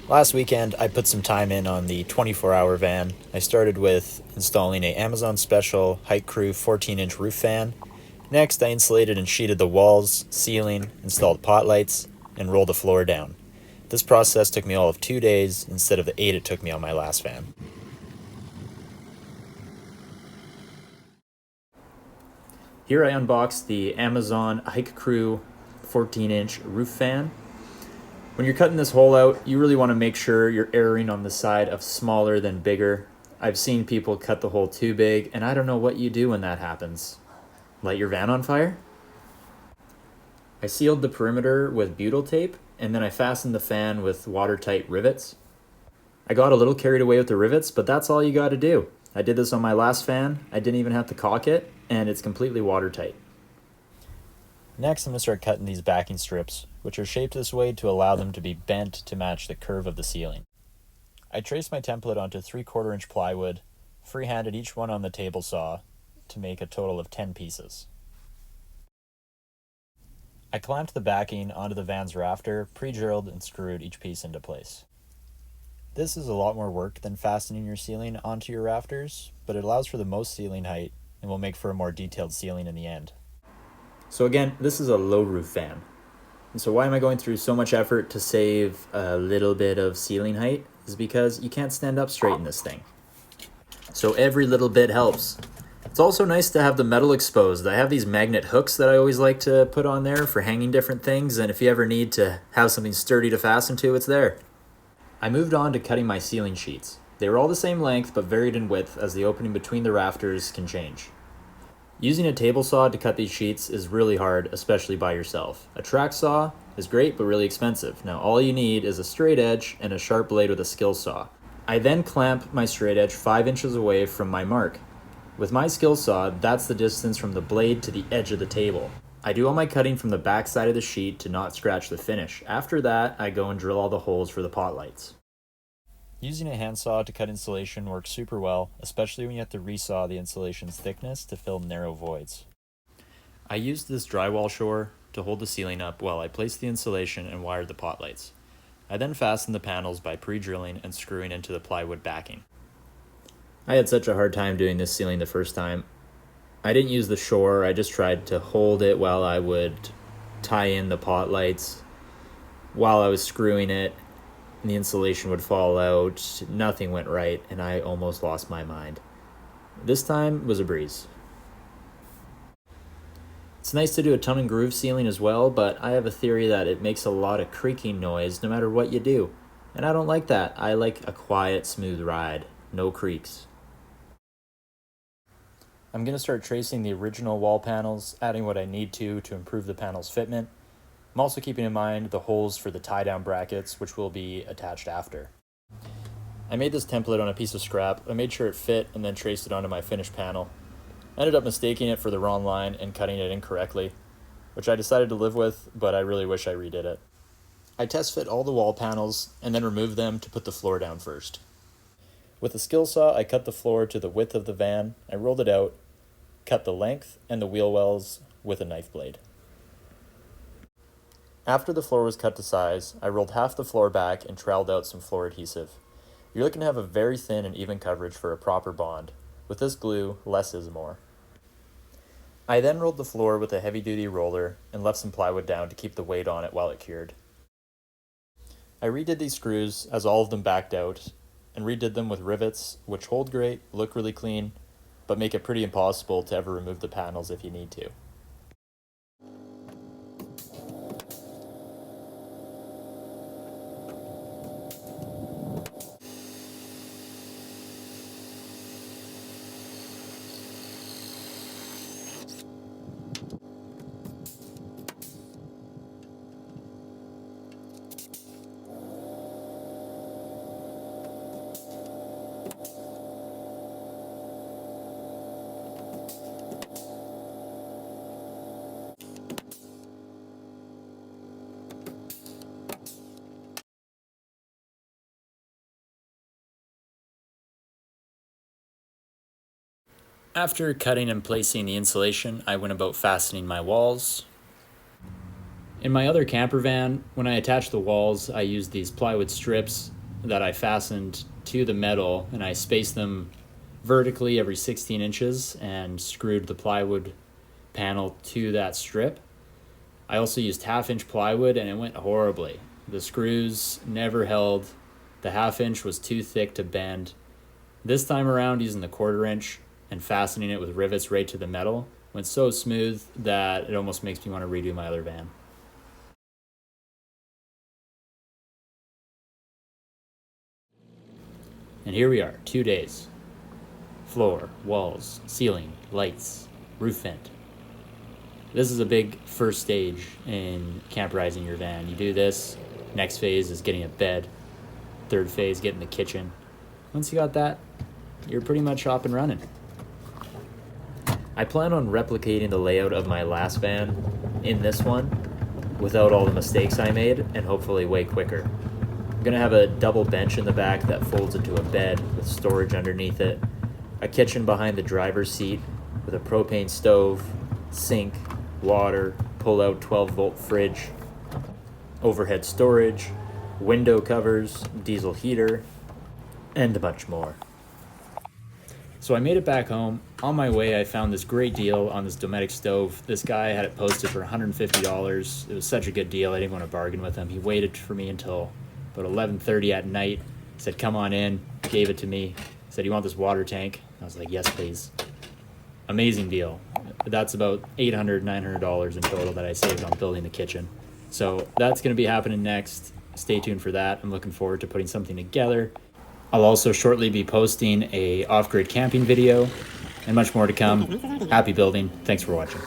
Last weekend, I put some time in on the 24-hour van. I started with installing a Amazon Special Hike Crew 14-inch roof fan. Next, I insulated and sheeted the walls, ceiling, installed pot lights, and rolled the floor down. This process took me all of 2 days instead of the 8 it took me on my last van. Here I unboxed the Amazon Hike Crew 14-inch roof fan. When you're cutting this hole out, you really want to make sure you're erring on the side of smaller than bigger. I've seen people cut the hole too big, and I don't know what you do when that happens. Light your van on fire? I sealed the perimeter with butyl tape, and then I fastened the fan with watertight rivets. I got a little carried away with the rivets, but that's all you got to do. I did this on my last fan. I didn't even have to caulk it, and it's completely watertight. Next, I'm going to start cutting these backing strips, which are shaped this way to allow them to be bent to match the curve of the ceiling. I traced my template onto 3/4 inch plywood, freehanded each one on the table saw to make a total of 10 pieces. I clamped the backing onto the van's rafter, pre-drilled and screwed each piece into place. This is a lot more work than fastening your ceiling onto your rafters, but it allows for the most ceiling height and will make for a more detailed ceiling in the end. So again, this is a low roof fan. And so why am I going through so much effort to save a little bit of ceiling height? Is because you can't stand up straight in this thing. So every little bit helps. It's also nice to have the metal exposed. I have these magnet hooks that I always like to put on there for hanging different things, and if you ever need to have something sturdy to fasten to, it's there. I moved on to cutting my ceiling sheets. They were all the same length but varied in width as the opening between the rafters can change. Using a table saw to cut these sheets is really hard, especially by yourself. A track saw is great but really expensive. Now all you need is a straight edge and a sharp blade with a skill saw. I then clamp my straight edge 5 inches away from my mark. With my skill saw, that's the distance from the blade to the edge of the table. I do all my cutting from the back side of the sheet to not scratch the finish. After that, I go and drill all the holes for the pot lights. Using a handsaw to cut insulation works super well, especially when you have to resaw the insulation's thickness to fill narrow voids. I used this drywall shore to hold the ceiling up while I placed the insulation and wired the pot lights. I then fastened the panels by pre-drilling and screwing into the plywood backing. I had such a hard time doing this ceiling the first time. I didn't use the shore, I just tried to hold it while I would tie in the pot lights. While I was screwing it, the insulation would fall out, nothing went right, and I almost lost my mind. This time was a breeze. It's nice to do a tongue and groove ceiling as well, but I have a theory that it makes a lot of creaking noise no matter what you do. And I don't like that. I like a quiet, smooth ride. No creaks. I'm going to start tracing the original wall panels, adding what I need to improve the panel's fitment. I'm also keeping in mind the holes for the tie-down brackets, which will be attached after. I made this template on a piece of scrap. I made sure it fit and then traced it onto my finished panel. I ended up mistaking it for the wrong line and cutting it incorrectly, which I decided to live with, but I really wish I redid it. I test fit all the wall panels and then removed them to put the floor down first. With a skill saw, I cut the floor to the width of the van. I rolled it out, cut the length and the wheel wells with a knife blade. After the floor was cut to size, I rolled half the floor back and troweled out some floor adhesive. You're looking to have a very thin and even coverage for a proper bond. With this glue, less is more. I then rolled the floor with a heavy-duty roller and left some plywood down to keep the weight on it while it cured. I redid these screws as all of them backed out, and redid them with rivets, which hold great, look really clean, but make it pretty impossible to ever remove the panels if you need to. After cutting and placing the insulation, I went about fastening my walls. In my other camper van, when I attached the walls, I used these plywood strips that I fastened to the metal, and I spaced them vertically every 16 inches and screwed the plywood panel to that strip. I also used 1/2 inch plywood, and it went horribly. The screws never held. The 1/2 inch was too thick to bend. This time around, using the 1/4 inch and fastening it with rivets right to the metal went so smooth that it almost makes me want to redo my other van. And here we are, 2 days. Floor, walls, ceiling, lights, roof vent. This is a big first stage in camperizing your van. You do this, next phase is getting a bed, third phase, getting the kitchen. Once you got that, you're pretty much off and running. I plan on replicating the layout of my last van in this one without all the mistakes I made, and hopefully way quicker. I'm gonna have a double bench in the back that folds into a bed with storage underneath it, a kitchen behind the driver's seat with a propane stove, sink, water, pull-out 12-volt fridge, overhead storage, window covers, diesel heater, and much more. So I made it back home. On my way, I found this great deal on this Dometic stove. This guy had it posted for $150. It was such a good deal, I didn't want to bargain with him. He waited for me until about 11:30 at night. He said, come on in, gave it to me. He said, you want this water tank? I was like, yes, please. Amazing deal. That's about $800, $900 in total that I saved on building the kitchen. So that's going to be happening next. Stay tuned for that. I'm looking forward to putting something together. I'll also shortly be posting a off-grid camping video and much more to come. Happy building. Thanks for watching.